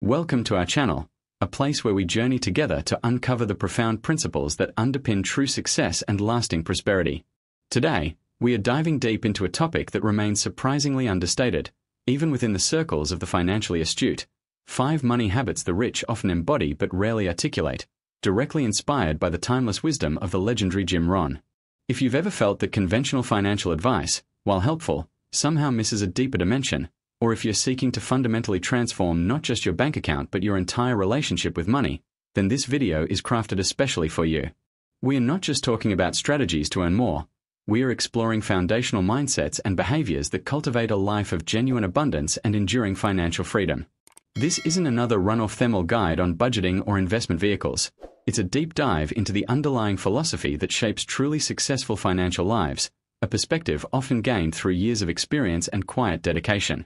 Welcome to our channel, a place where we journey together to uncover the profound principles that underpin true success and lasting prosperity. Today, we are diving deep into a topic that remains surprisingly understated, even within the circles of the financially astute. 5 money habits the rich often embody but rarely articulate, directly inspired by the timeless wisdom of the legendary Jim Rohn. If you've ever felt that conventional financial advice, while helpful, somehow misses a deeper dimension, or if you're seeking to fundamentally transform not just your bank account but your entire relationship with money, then this video is crafted especially for you. We are not just talking about strategies to earn more. We are exploring foundational mindsets and behaviors that cultivate a life of genuine abundance and enduring financial freedom. This isn't another run-off-the-mill guide on budgeting or investment vehicles. It's a deep dive into the underlying philosophy that shapes truly successful financial lives, a perspective often gained through years of experience and quiet dedication.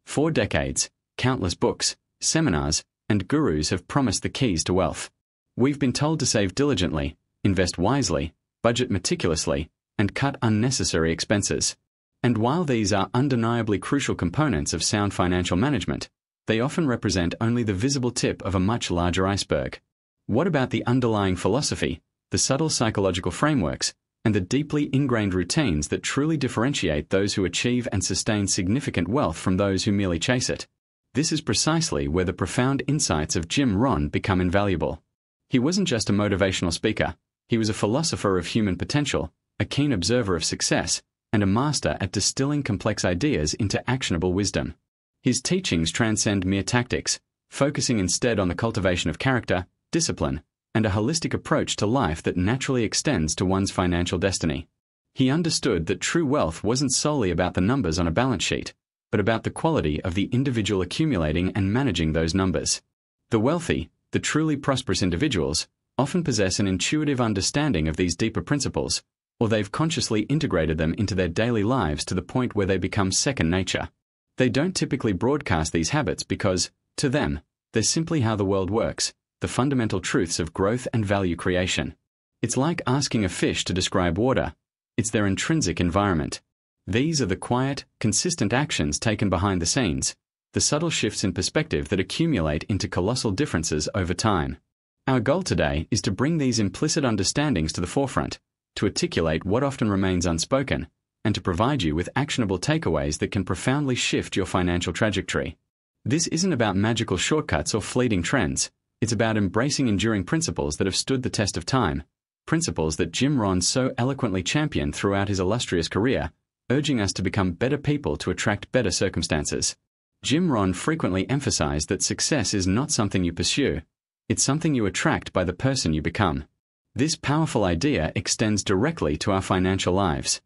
For decades, countless books, seminars, and gurus have promised the keys to wealth. We've been told to save diligently, invest wisely, budget meticulously, and cut unnecessary expenses. And while these are undeniably crucial components of sound financial management, they often represent only the visible tip of a much larger iceberg. What about the underlying philosophy, the subtle psychological frameworks, and the deeply ingrained routines that truly differentiate those who achieve and sustain significant wealth from those who merely chase it? This is precisely where the profound insights of Jim Rohn become invaluable. He wasn't just a motivational speaker, he was a philosopher of human potential, a keen observer of success, and a master at distilling complex ideas into actionable wisdom. His teachings transcend mere tactics, focusing instead on the cultivation of character, discipline, and a holistic approach to life that naturally extends to one's financial destiny. He understood that true wealth wasn't solely about the numbers on a balance sheet, but about the quality of the individual accumulating and managing those numbers. The wealthy, the truly prosperous individuals, often possess an intuitive understanding of these deeper principles, or they've consciously integrated them into their daily lives to the point where they become second nature. They don't typically broadcast these habits because, to them, they're simply how the world works, the fundamental truths of growth and value creation. It's like asking a fish to describe water. It's their intrinsic environment. These are the quiet, consistent actions taken behind the scenes, the subtle shifts in perspective that accumulate into colossal differences over time. Our goal today is to bring these implicit understandings to the forefront, to articulate what often remains unspoken, and to provide you with actionable takeaways that can profoundly shift your financial trajectory. This isn't about magical shortcuts or fleeting trends. It's about embracing enduring principles that have stood the test of time, principles that Jim Rohn so eloquently championed throughout his illustrious career, urging us to become better people to attract better circumstances. Jim Rohn frequently emphasized that success is not something you pursue, it's something you attract by the person you become. This powerful idea extends directly to our financial lives.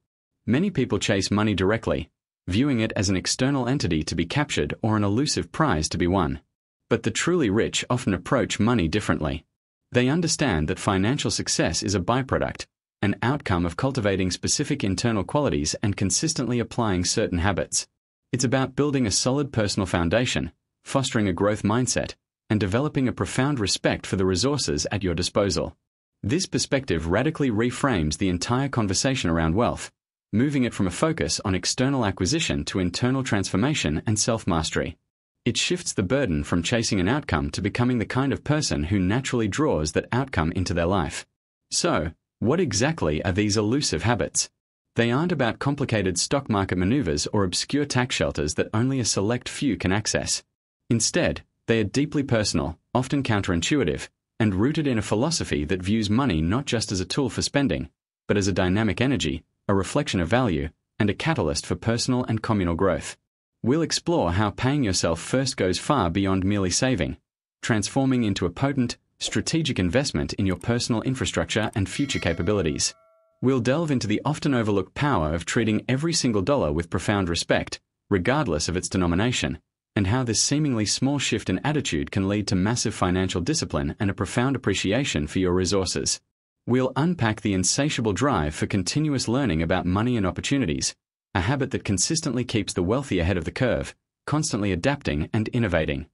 Many people chase money directly, viewing it as an external entity to be captured or an elusive prize to be won. But the truly rich often approach money differently. They understand that financial success is a byproduct, an outcome of cultivating specific internal qualities and consistently applying certain habits. It's about building a solid personal foundation, fostering a growth mindset, and developing a profound respect for the resources at your disposal. This perspective radically reframes the entire conversation around wealth, moving it from a focus on external acquisition to internal transformation and self-mastery. It shifts the burden from chasing an outcome to becoming the kind of person who naturally draws that outcome into their life. So, what exactly are these elusive habits? They aren't about complicated stock market maneuvers or obscure tax shelters that only a select few can access. Instead, they are deeply personal, often counterintuitive, and rooted in a philosophy that views money not just as a tool for spending, but as a dynamic energy, a reflection of value, and a catalyst for personal and communal growth. We'll explore how paying yourself first goes far beyond merely saving, transforming into a potent, strategic investment in your personal infrastructure and future capabilities. We'll delve into the often overlooked power of treating every single dollar with profound respect, regardless of its denomination, and how this seemingly small shift in attitude can lead to massive financial discipline and a profound appreciation for your resources. We'll unpack the insatiable drive for continuous learning about money and opportunities, a habit that consistently keeps the wealthy ahead of the curve, constantly adapting and innovating.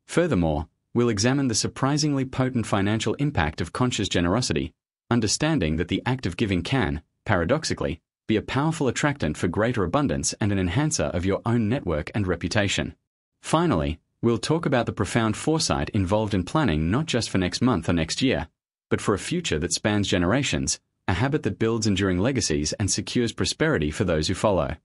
Furthermore, we'll examine the surprisingly potent financial impact of conscious generosity, understanding that the act of giving can, paradoxically, be a powerful attractant for greater abundance and an enhancer of your own network and reputation. Finally, We'll talk about the profound foresight involved in planning not just for next month or next year, but for a future that spans generations, a habit that builds enduring legacies and secures prosperity for those who follow.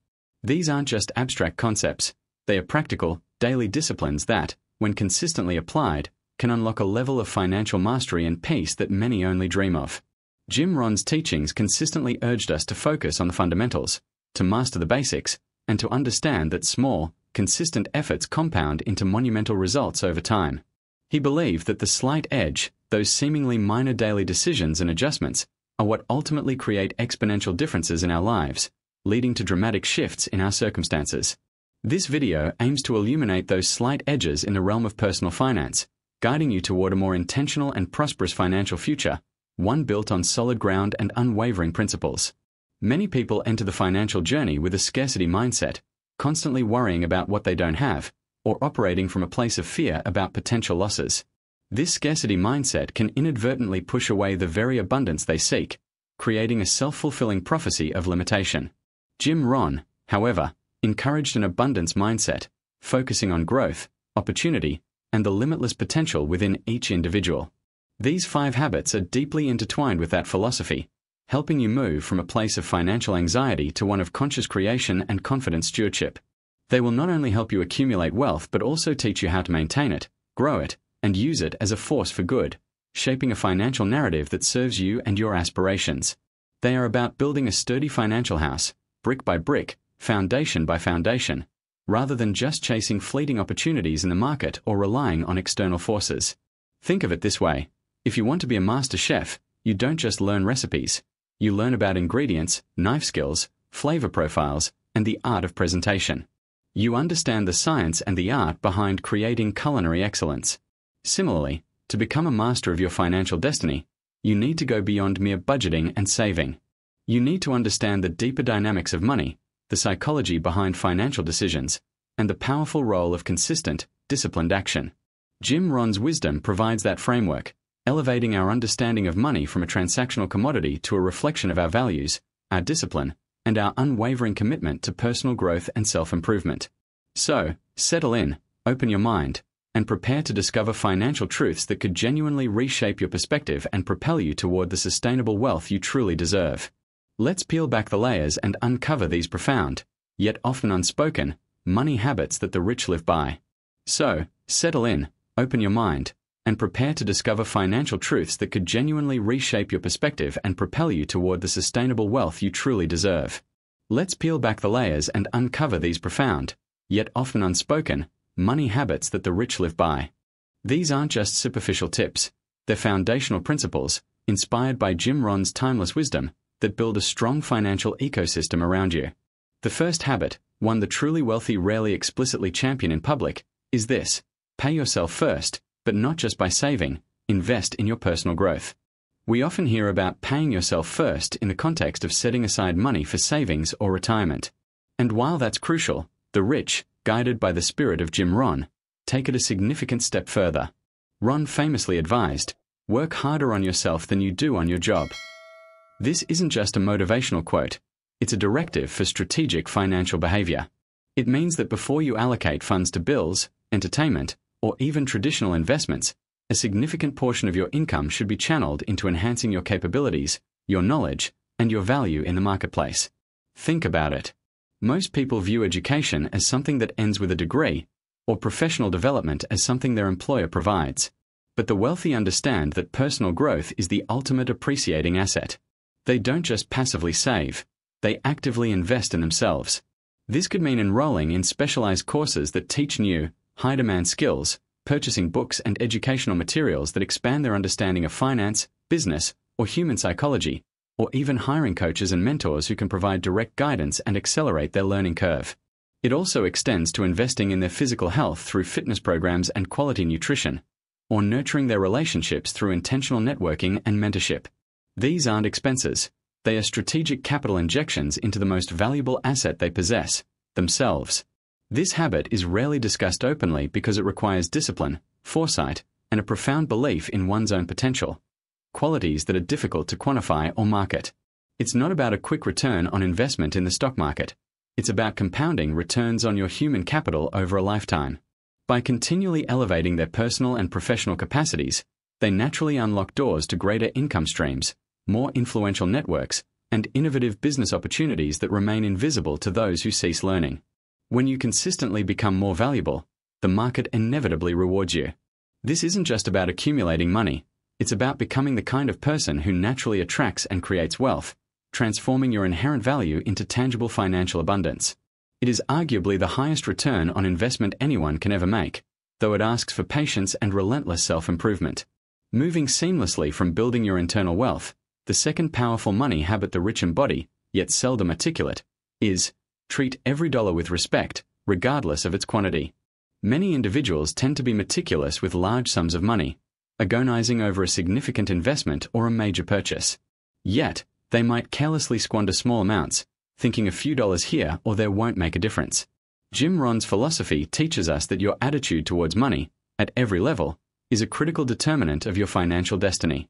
These aren't just abstract concepts, they are practical, daily disciplines that, when consistently applied, can unlock a level of financial mastery and peace that many only dream of. Jim Rohn's teachings consistently urged us to focus on the fundamentals, to master the basics, and to understand that small, consistent efforts compound into monumental results over time. He believed that the slight edge, those seemingly minor daily decisions and adjustments, are what ultimately create exponential differences in our lives, leading to dramatic shifts in our circumstances. This video aims to illuminate those slight edges in the realm of personal finance, guiding you toward a more intentional and prosperous financial future, one built on solid ground and unwavering principles. Many people enter the financial journey with a scarcity mindset, constantly worrying about what they don't have, or operating from a place of fear about potential losses. This scarcity mindset can inadvertently push away the very abundance they seek, creating a self-fulfilling prophecy of limitation. Jim Rohn, however, encouraged an abundance mindset, focusing on growth, opportunity, and the limitless potential within each individual. These 5 habits are deeply intertwined with that philosophy, helping you move from a place of financial anxiety to one of conscious creation and confident stewardship. They will not only help you accumulate wealth but also teach you how to maintain it, grow it, and use it as a force for good, shaping a financial narrative that serves you and your aspirations. They are about building a sturdy financial house, brick by brick, foundation by foundation, rather than just chasing fleeting opportunities in the market or relying on external forces. Think of it this way: if you want to be a master chef, you don't just learn recipes. You learn about ingredients, knife skills, flavor profiles, and the art of presentation. You understand the science and the art behind creating culinary excellence. Similarly, to become a master of your financial destiny, you need to go beyond mere budgeting and saving. You need to understand the deeper dynamics of money, the psychology behind financial decisions, and the powerful role of consistent, disciplined action. Jim Rohn's wisdom provides that framework, elevating our understanding of money from a transactional commodity to a reflection of our values, our discipline, and our unwavering commitment to personal growth and self-improvement. So, settle in, open your mind, and prepare to discover financial truths that could genuinely reshape your perspective and propel you toward the sustainable wealth you truly deserve. Let's peel back the layers and uncover these profound, yet often unspoken, money habits that the rich live by. So, settle in, open your mind, and prepare to discover financial truths that could genuinely reshape your perspective and propel you toward the sustainable wealth you truly deserve. Let's peel back the layers and uncover these profound, yet often unspoken, money habits that the rich live by. These aren't just superficial tips, they're foundational principles, inspired by Jim Rohn's timeless wisdom, that build a strong financial ecosystem around you. The first habit, one the truly wealthy rarely explicitly champion in public, is this: pay yourself first, but not just by saving, invest in your personal growth. We often hear about paying yourself first in the context of setting aside money for savings or retirement. And while that's crucial, the rich, guided by the spirit of Jim Rohn, take it a significant step further. Rohn famously advised, "Work harder on yourself than you do on your job." This isn't just a motivational quote, it's a directive for strategic financial behavior. It means that before you allocate funds to bills, entertainment, or even traditional investments, a significant portion of your income should be channeled into enhancing your capabilities, your knowledge, and your value in the marketplace. Think about it. Most people view education as something that ends with a degree, or professional development as something their employer provides. But the wealthy understand that personal growth is the ultimate appreciating asset. They don't just passively save, they actively invest in themselves. This could mean enrolling in specialized courses that teach new, high-demand skills, purchasing books and educational materials that expand their understanding of finance, business, or human psychology, or even hiring coaches and mentors who can provide direct guidance and accelerate their learning curve. It also extends to investing in their physical health through fitness programs and quality nutrition, or nurturing their relationships through intentional networking and mentorship. These aren't expenses, they are strategic capital injections into the most valuable asset they possess, themselves. This habit is rarely discussed openly because it requires discipline, foresight, and a profound belief in one's own potential, qualities that are difficult to quantify or market. It's not about a quick return on investment in the stock market. It's about compounding returns on your human capital over a lifetime. By continually elevating their personal and professional capacities, they naturally unlock doors to greater income streams, more influential networks, and innovative business opportunities that remain invisible to those who cease learning. When you consistently become more valuable, the market inevitably rewards you. This isn't just about accumulating money, it's about becoming the kind of person who naturally attracts and creates wealth, transforming your inherent value into tangible financial abundance. It is arguably the highest return on investment anyone can ever make, though it asks for patience and relentless self-improvement. Moving seamlessly from building your internal wealth, the second powerful money habit the rich embody, yet seldom articulate, is treat every dollar with respect, regardless of its quantity. Many individuals tend to be meticulous with large sums of money, agonizing over a significant investment or a major purchase. Yet, they might carelessly squander small amounts, thinking a few dollars here or there won't make a difference. Jim Rohn's philosophy teaches us that your attitude towards money, at every level, is a critical determinant of your financial destiny.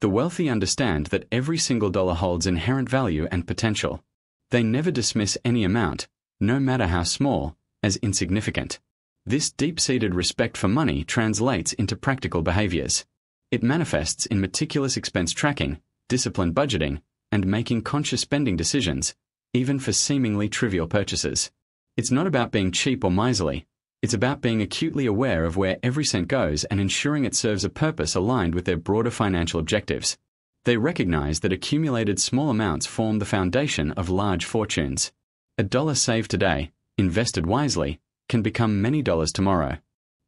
The wealthy understand that every single dollar holds inherent value and potential. They never dismiss any amount, no matter how small, as insignificant. This deep-seated respect for money translates into practical behaviors. It manifests in meticulous expense tracking, disciplined budgeting, and making conscious spending decisions, even for seemingly trivial purchases. It's not about being cheap or miserly. It's about being acutely aware of where every cent goes and ensuring it serves a purpose aligned with their broader financial objectives. They recognize that accumulated small amounts form the foundation of large fortunes. A dollar saved today, invested wisely, can become many dollars tomorrow.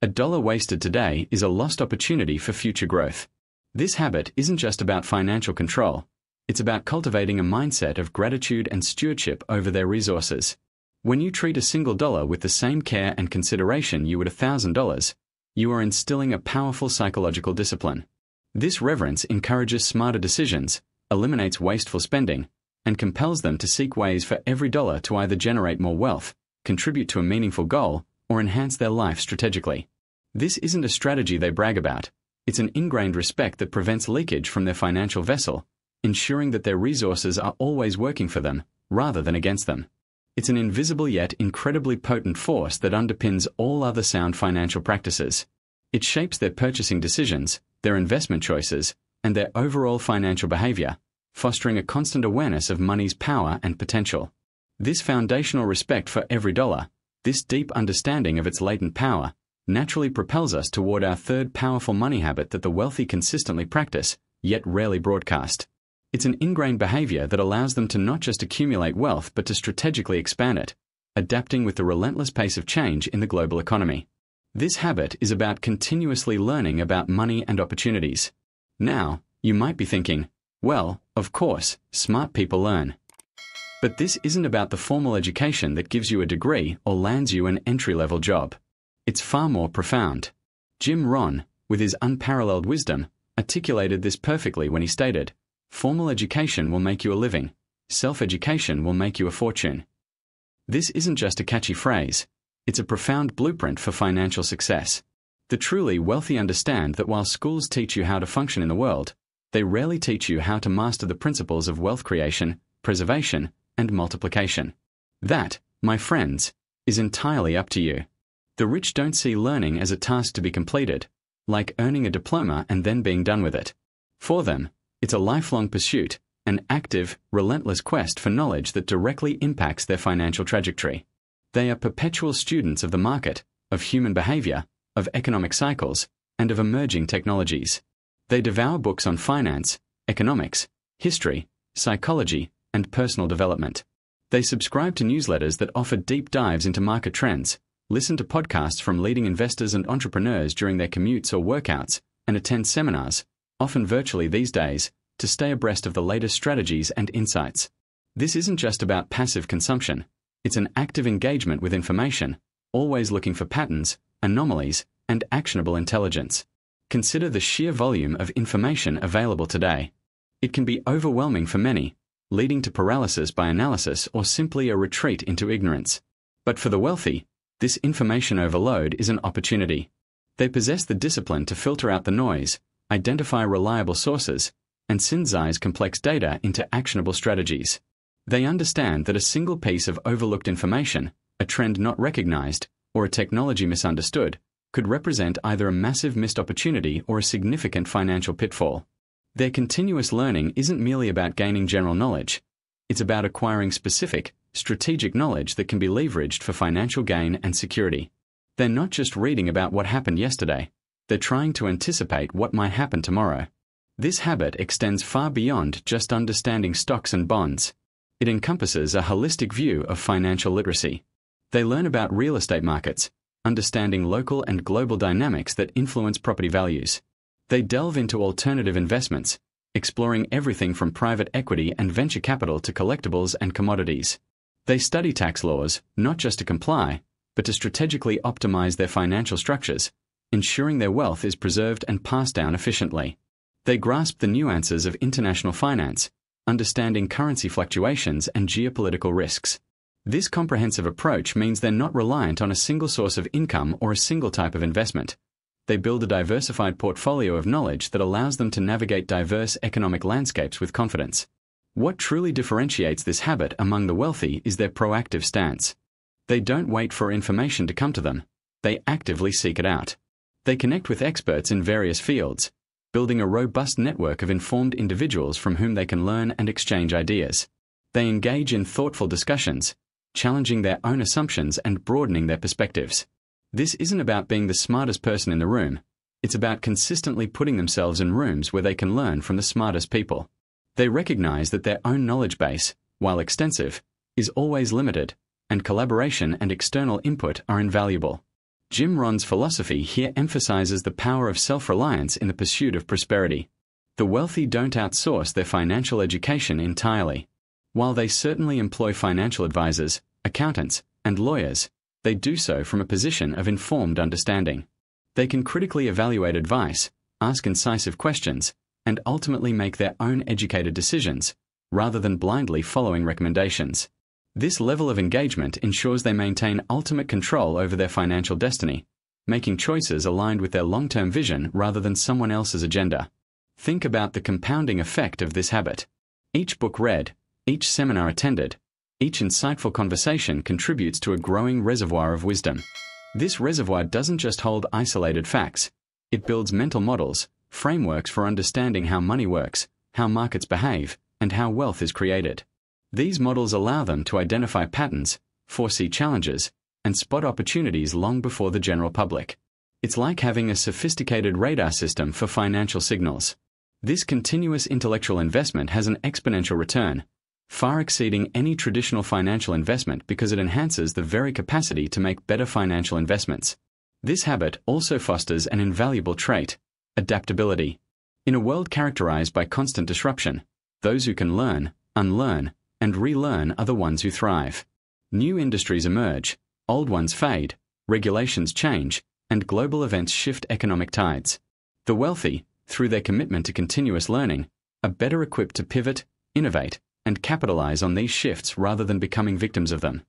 A dollar wasted today is a lost opportunity for future growth. This habit isn't just about financial control. It's about cultivating a mindset of gratitude and stewardship over their resources. When you treat a single dollar with the same care and consideration you would $1,000, you are instilling a powerful psychological discipline. This reverence encourages smarter decisions, eliminates wasteful spending, and compels them to seek ways for every dollar to either generate more wealth, contribute to a meaningful goal, or enhance their life strategically. This isn't a strategy they brag about. It's an ingrained respect that prevents leakage from their financial vessel, ensuring that their resources are always working for them, rather than against them. It's an invisible yet incredibly potent force that underpins all other sound financial practices. It shapes their purchasing decisions, their investment choices, and their overall financial behavior, fostering a constant awareness of money's power and potential. This foundational respect for every dollar, this deep understanding of its latent power, naturally propels us toward our third powerful money habit that the wealthy consistently practice, yet rarely broadcast. It's an ingrained behavior that allows them to not just accumulate wealth but to strategically expand it, adapting with the relentless pace of change in the global economy. This habit is about continuously learning about money and opportunities. Now, you might be thinking, well, of course, smart people learn. But this isn't about the formal education that gives you a degree or lands you an entry-level job. It's far more profound. Jim Rohn, with his unparalleled wisdom, articulated this perfectly when he stated, "Formal education will make you a living. Self-education will make you a fortune." This isn't just a catchy phrase. It's a profound blueprint for financial success. The truly wealthy understand that while schools teach you how to function in the world, they rarely teach you how to master the principles of wealth creation, preservation, and multiplication. That, my friends, is entirely up to you. The rich don't see learning as a task to be completed, like earning a diploma and then being done with it. For them, it's a lifelong pursuit, an active, relentless quest for knowledge that directly impacts their financial trajectory. They are perpetual students of the market, of human behavior, of economic cycles, and of emerging technologies. They devour books on finance, economics, history, psychology, and personal development. They subscribe to newsletters that offer deep dives into market trends, listen to podcasts from leading investors and entrepreneurs during their commutes or workouts, and attend seminars, often virtually these days, to stay abreast of the latest strategies and insights. This isn't just about passive consumption. It's an active engagement with information, always looking for patterns, anomalies, and actionable intelligence. Consider the sheer volume of information available today. It can be overwhelming for many, leading to paralysis by analysis or simply a retreat into ignorance. But for the wealthy, this information overload is an opportunity. They possess the discipline to filter out the noise, identify reliable sources, and synthesize complex data into actionable strategies. They understand that a single piece of overlooked information, a trend not recognized, or a technology misunderstood, could represent either a massive missed opportunity or a significant financial pitfall. Their continuous learning isn't merely about gaining general knowledge. It's about acquiring specific, strategic knowledge that can be leveraged for financial gain and security. They're not just reading about what happened yesterday. They're trying to anticipate what might happen tomorrow. This habit extends far beyond just understanding stocks and bonds. It encompasses a holistic view of financial literacy. They learn about real estate markets, understanding local and global dynamics that influence property values. They delve into alternative investments, exploring everything from private equity and venture capital to collectibles and commodities. They study tax laws, not just to comply, but to strategically optimize their financial structures, ensuring their wealth is preserved and passed down efficiently. They grasp the nuances of international finance, understanding currency fluctuations and geopolitical risks. This comprehensive approach means they're not reliant on a single source of income or a single type of investment. They build a diversified portfolio of knowledge that allows them to navigate diverse economic landscapes with confidence. What truly differentiates this habit among the wealthy is their proactive stance. They don't wait for information to come to them. They actively seek it out. They connect with experts in various fields, building a robust network of informed individuals from whom they can learn and exchange ideas. They engage in thoughtful discussions, challenging their own assumptions and broadening their perspectives. This isn't about being the smartest person in the room. It's about consistently putting themselves in rooms where they can learn from the smartest people. They recognize that their own knowledge base, while extensive, is always limited, and collaboration and external input are invaluable. Jim Rohn's philosophy here emphasizes the power of self-reliance in the pursuit of prosperity. The wealthy don't outsource their financial education entirely. While they certainly employ financial advisors, accountants, and lawyers, they do so from a position of informed understanding. They can critically evaluate advice, ask incisive questions, and ultimately make their own educated decisions, rather than blindly following recommendations. This level of engagement ensures they maintain ultimate control over their financial destiny, making choices aligned with their long-term vision rather than someone else's agenda. Think about the compounding effect of this habit. Each book read, each seminar attended, each insightful conversation contributes to a growing reservoir of wisdom. This reservoir doesn't just hold isolated facts. It builds mental models, frameworks for understanding how money works, how markets behave, and how wealth is created. These models allow them to identify patterns, foresee challenges, and spot opportunities long before the general public. It's like having a sophisticated radar system for financial signals. This continuous intellectual investment has an exponential return, far exceeding any traditional financial investment because it enhances the very capacity to make better financial investments. This habit also fosters an invaluable trait, adaptability. In a world characterized by constant disruption, those who can learn, unlearn, and relearn are the ones who thrive. New industries emerge, old ones fade, regulations change, and global events shift economic tides. The wealthy, through their commitment to continuous learning, are better equipped to pivot, innovate, and capitalize on these shifts rather than becoming victims of them.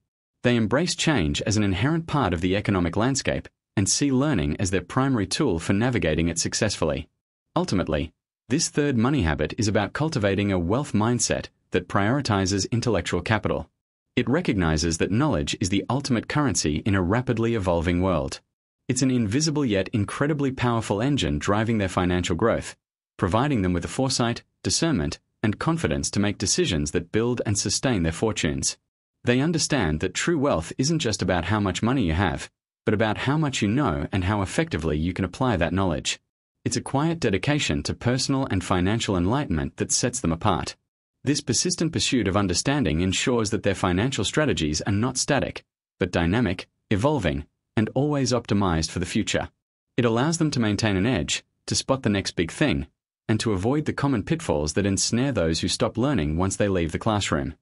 They embrace change as an inherent part of the economic landscape and see learning as their primary tool for navigating it successfully. Ultimately, this third money habit is about cultivating a wealth mindset that prioritizes intellectual capital. It recognizes that knowledge is the ultimate currency in a rapidly evolving world. It's an invisible yet incredibly powerful engine driving their financial growth, providing them with the foresight, discernment, and confidence to make decisions that build and sustain their fortunes. They understand that true wealth isn't just about how much money you have, but about how much you know and how effectively you can apply that knowledge. It's a quiet dedication to personal and financial enlightenment that sets them apart. This persistent pursuit of understanding ensures that their financial strategies are not static, but dynamic, evolving, and always optimized for the future. It allows them to maintain an edge, to spot the next big thing, and to avoid the common pitfalls that ensnare those who stop learning once they leave the classroom.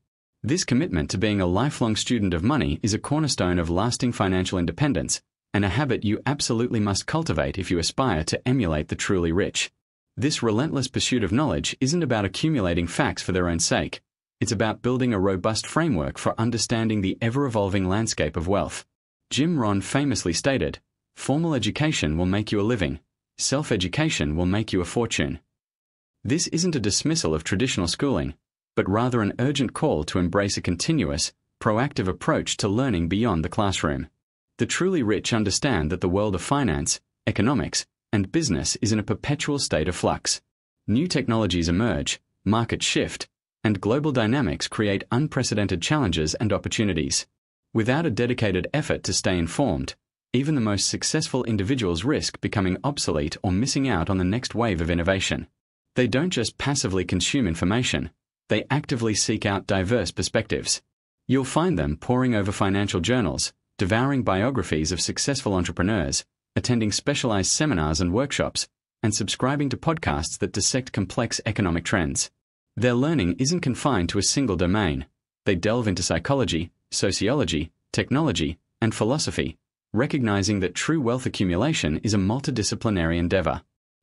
This commitment to being a lifelong student of money is a cornerstone of lasting financial independence, and a habit you absolutely must cultivate if you aspire to emulate the truly rich. This relentless pursuit of knowledge isn't about accumulating facts for their own sake. It's about building a robust framework for understanding the ever-evolving landscape of wealth. Jim Rohn famously stated, "Formal education will make you a living. Self-education will make you a fortune." This isn't a dismissal of traditional schooling, but rather an urgent call to embrace a continuous, proactive approach to learning beyond the classroom. The truly rich understand that the world of finance, economics, and business is in a perpetual state of flux. New technologies emerge, markets shift, and global dynamics create unprecedented challenges and opportunities. Without a dedicated effort to stay informed, even the most successful individuals risk becoming obsolete or missing out on the next wave of innovation. They don't just passively consume information, they actively seek out diverse perspectives. You'll find them poring over financial journals, devouring biographies of successful entrepreneurs, attending specialized seminars and workshops, and subscribing to podcasts that dissect complex economic trends. Their learning isn't confined to a single domain. They delve into psychology, sociology, technology, and philosophy, recognizing that true wealth accumulation is a multidisciplinary endeavor.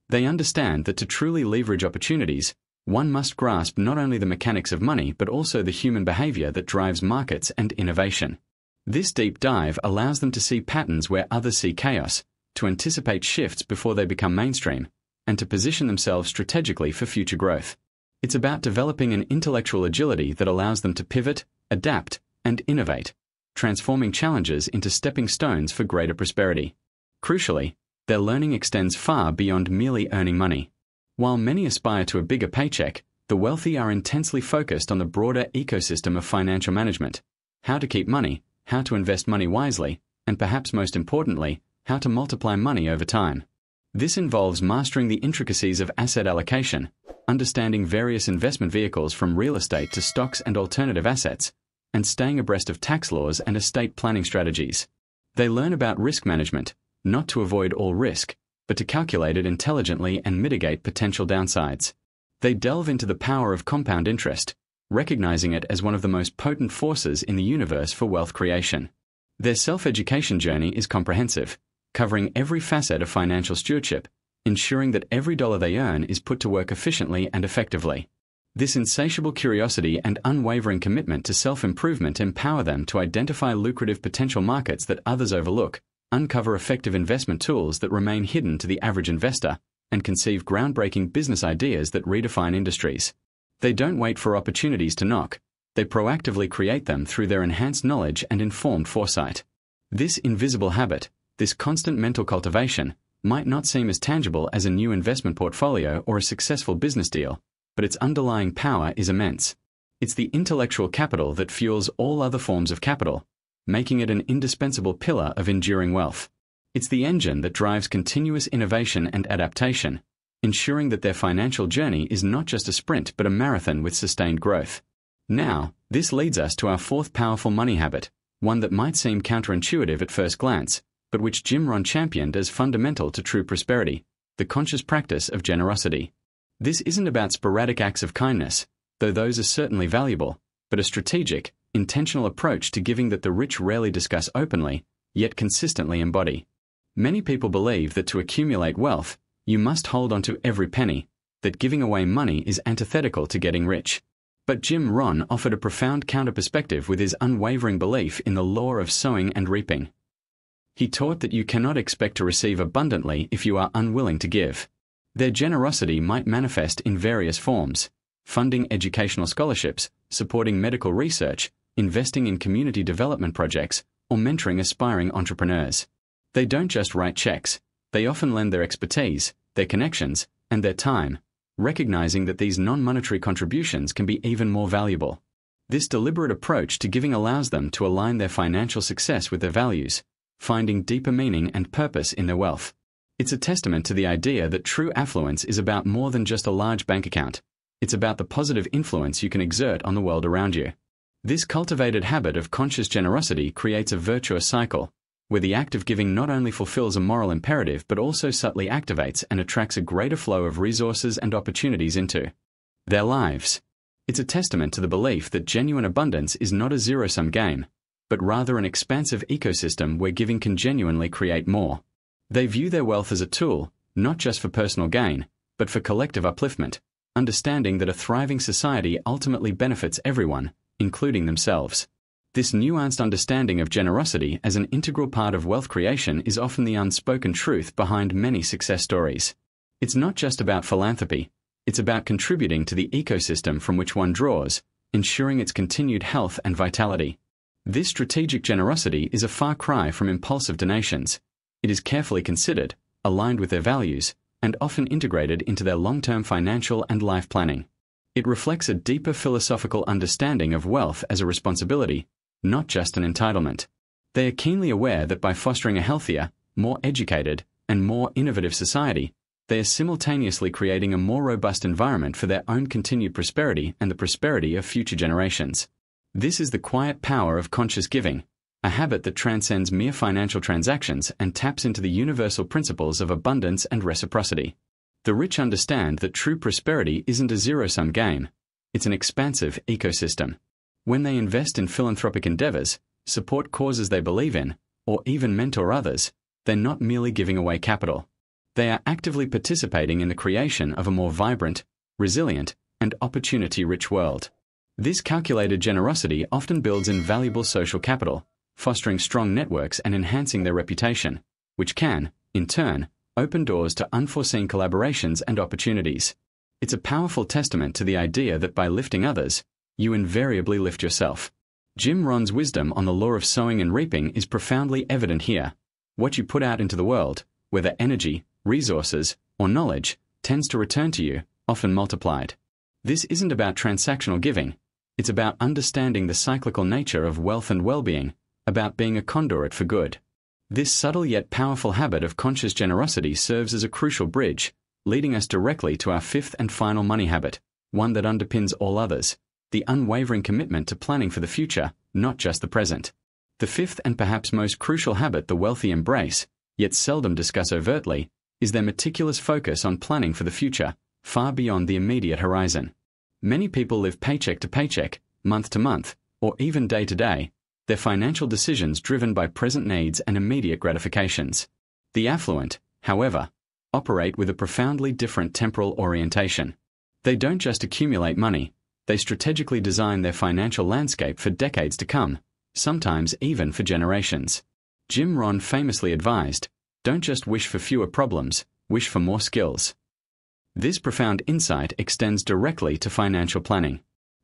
They understand that to truly leverage opportunities, one must grasp not only the mechanics of money but also the human behavior that drives markets and innovation. This deep dive allows them to see patterns where others see chaos, to anticipate shifts before they become mainstream, and to position themselves strategically for future growth. It's about developing an intellectual agility that allows them to pivot, adapt, and innovate, transforming challenges into stepping stones for greater prosperity. Crucially, their learning extends far beyond merely earning money. While many aspire to a bigger paycheck, the wealthy are intensely focused on the broader ecosystem of financial management: how to keep money, how to invest money wisely, and perhaps most importantly, how to multiply money over time. This involves mastering the intricacies of asset allocation, understanding various investment vehicles from real estate to stocks and alternative assets, and staying abreast of tax laws and estate planning strategies. They learn about risk management, not to avoid all risk, but to calculate it intelligently and mitigate potential downsides. They delve into the power of compound interest, recognizing it as one of the most potent forces in the universe for wealth creation. Their self-education journey is comprehensive, covering every facet of financial stewardship, ensuring that every dollar they earn is put to work efficiently and effectively. This insatiable curiosity and unwavering commitment to self-improvement empower them to identify lucrative potential markets that others overlook, uncover effective investment tools that remain hidden to the average investor, and conceive groundbreaking business ideas that redefine industries. They don't wait for opportunities to knock. They proactively create them through their enhanced knowledge and informed foresight. This invisible habit, this constant mental cultivation, might not seem as tangible as a new investment portfolio or a successful business deal, but its underlying power is immense. It's the intellectual capital that fuels all other forms of capital, making it an indispensable pillar of enduring wealth. It's the engine that drives continuous innovation and adaptation, ensuring that their financial journey is not just a sprint but a marathon with sustained growth. Now, this leads us to our fourth powerful money habit, one that might seem counterintuitive at first glance, but which Jim Rohn championed as fundamental to true prosperity: the conscious practice of generosity. This isn't about sporadic acts of kindness, though those are certainly valuable, but a strategic, intentional approach to giving that the rich rarely discuss openly, yet consistently embody. Many people believe that to accumulate wealth, you must hold on to every penny, that giving away money is antithetical to getting rich. But Jim Rohn offered a profound counter-perspective with his unwavering belief in the law of sowing and reaping. He taught that you cannot expect to receive abundantly if you are unwilling to give. Their generosity might manifest in various forms: funding educational scholarships, supporting medical research, investing in community development projects, or mentoring aspiring entrepreneurs. They don't just write checks, they often lend their expertise, their connections, and their time, recognizing that these non-monetary contributions can be even more valuable. This deliberate approach to giving allows them to align their financial success with their values, finding deeper meaning and purpose in their wealth. It's a testament to the idea that true affluence is about more than just a large bank account. It's about the positive influence you can exert on the world around you. This cultivated habit of conscious generosity creates a virtuous cycle, where the act of giving not only fulfills a moral imperative but also subtly activates and attracts a greater flow of resources and opportunities into their lives. It's a testament to the belief that genuine abundance is not a zero-sum game, but rather an expansive ecosystem where giving can genuinely create more. They view their wealth as a tool, not just for personal gain, but for collective upliftment, understanding that a thriving society ultimately benefits everyone, including themselves. This nuanced understanding of generosity as an integral part of wealth creation is often the unspoken truth behind many success stories. It's not just about philanthropy, it's about contributing to the ecosystem from which one draws, ensuring its continued health and vitality. This strategic generosity is a far cry from impulsive donations. It is carefully considered, aligned with their values, and often integrated into their long-term financial and life planning. It reflects a deeper philosophical understanding of wealth as a responsibility, not just an entitlement. They are keenly aware that by fostering a healthier, more educated, and more innovative society, they are simultaneously creating a more robust environment for their own continued prosperity and the prosperity of future generations. This is the quiet power of conscious giving, a habit that transcends mere financial transactions and taps into the universal principles of abundance and reciprocity. The rich understand that true prosperity isn't a zero-sum game. It's an expansive ecosystem. When they invest in philanthropic endeavors, support causes they believe in, or even mentor others, they're not merely giving away capital. They are actively participating in the creation of a more vibrant, resilient, and opportunity-rich world. This calculated generosity often builds invaluable social capital, fostering strong networks and enhancing their reputation, which can, in turn, open doors to unforeseen collaborations and opportunities. It's a powerful testament to the idea that by lifting others, you invariably lift yourself. Jim Rohn's wisdom on the law of sowing and reaping is profoundly evident here. What you put out into the world, whether energy, resources, or knowledge, tends to return to you, often multiplied. This isn't about transactional giving. It's about understanding the cyclical nature of wealth and well-being, about being a conduit for good. This subtle yet powerful habit of conscious generosity serves as a crucial bridge, leading us directly to our fifth and final money habit, one that underpins all others, the unwavering commitment to planning for the future, not just the present. The fifth and perhaps most crucial habit the wealthy embrace, yet seldom discuss overtly, is their meticulous focus on planning for the future, far beyond the immediate horizon. Many people live paycheck to paycheck, month to month, or even day to day, their financial decisions driven by present needs and immediate gratifications. The affluent, however, operate with a profoundly different temporal orientation. They don't just accumulate money, they strategically design their financial landscape for decades to come, sometimes even for generations. Jim Rohn famously advised, "Don't just wish for fewer problems, wish for more skills." This profound insight extends directly to financial planning.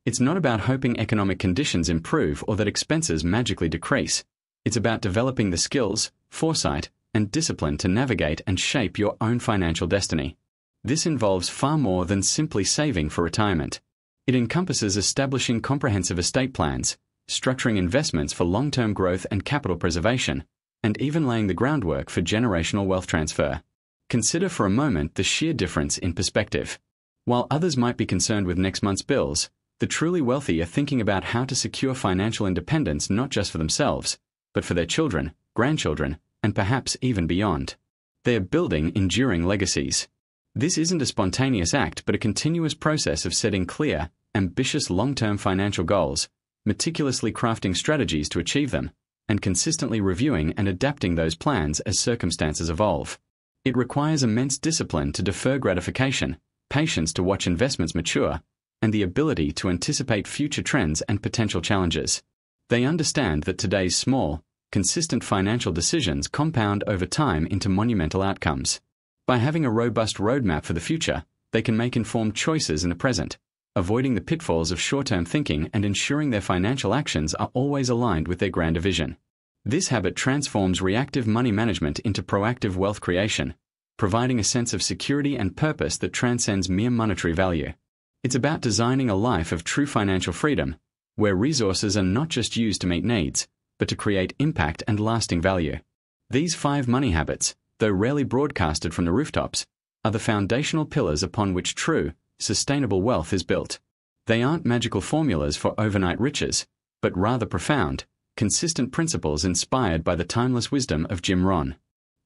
It's not about hoping economic conditions improve or that expenses magically decrease. It's about developing the skills, foresight, and discipline to navigate and shape your own financial destiny. This involves far more than simply saving for retirement. It encompasses establishing comprehensive estate plans, structuring investments for long-term growth and capital preservation, and even laying the groundwork for generational wealth transfer. Consider for a moment the sheer difference in perspective. While others might be concerned with next month's bills, the truly wealthy are thinking about how to secure financial independence not just for themselves, but for their children, grandchildren, and perhaps even beyond. They are building enduring legacies. This isn't a spontaneous act but a continuous process of setting clear, ambitious long-term financial goals, meticulously crafting strategies to achieve them, and consistently reviewing and adapting those plans as circumstances evolve. It requires immense discipline to defer gratification, patience to watch investments mature, and the ability to anticipate future trends and potential challenges. They understand that today's small, consistent financial decisions compound over time into monumental outcomes. By having a robust roadmap for the future, they can make informed choices in the present, avoiding the pitfalls of short-term thinking and ensuring their financial actions are always aligned with their grander vision. This habit transforms reactive money management into proactive wealth creation, providing a sense of security and purpose that transcends mere monetary value. It's about designing a life of true financial freedom, where resources are not just used to meet needs, but to create impact and lasting value. These 5 money habits, though rarely broadcasted from the rooftops, are the foundational pillars upon which true, sustainable wealth is built. They aren't magical formulas for overnight riches, but rather profound, consistent principles inspired by the timeless wisdom of Jim Rohn.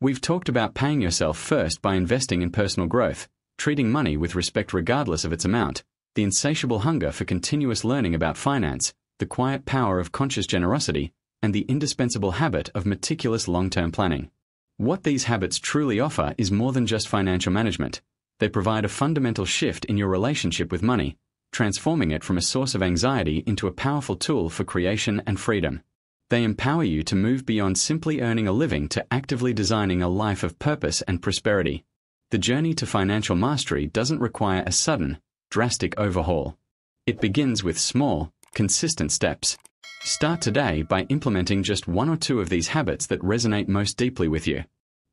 We've talked about paying yourself first by investing in personal growth, treating money with respect regardless of its amount, the insatiable hunger for continuous learning about finance, the quiet power of conscious generosity, and the indispensable habit of meticulous long-term planning. What these habits truly offer is more than just financial management. They provide a fundamental shift in your relationship with money, transforming it from a source of anxiety into a powerful tool for creation and freedom. They empower you to move beyond simply earning a living to actively designing a life of purpose and prosperity. The journey to financial mastery doesn't require a sudden, drastic overhaul. It begins with small, consistent steps, Start today by implementing just one or two of these habits that resonate most deeply with you.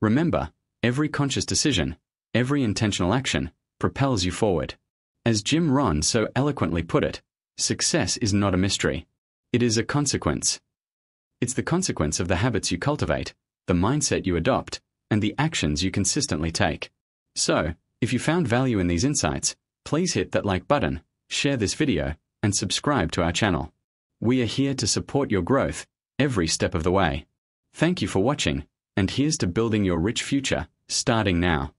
Remember, every conscious decision, every intentional action, propels you forward. As Jim Rohn so eloquently put it, success is not a mystery. It is a consequence. It's the consequence of the habits you cultivate, the mindset you adopt, and the actions you consistently take. So, if you found value in these insights, please hit that like button, share this video, and subscribe to our channel. We are here to support your growth every step of the way. Thank you for watching, and here's to building your rich future, starting now.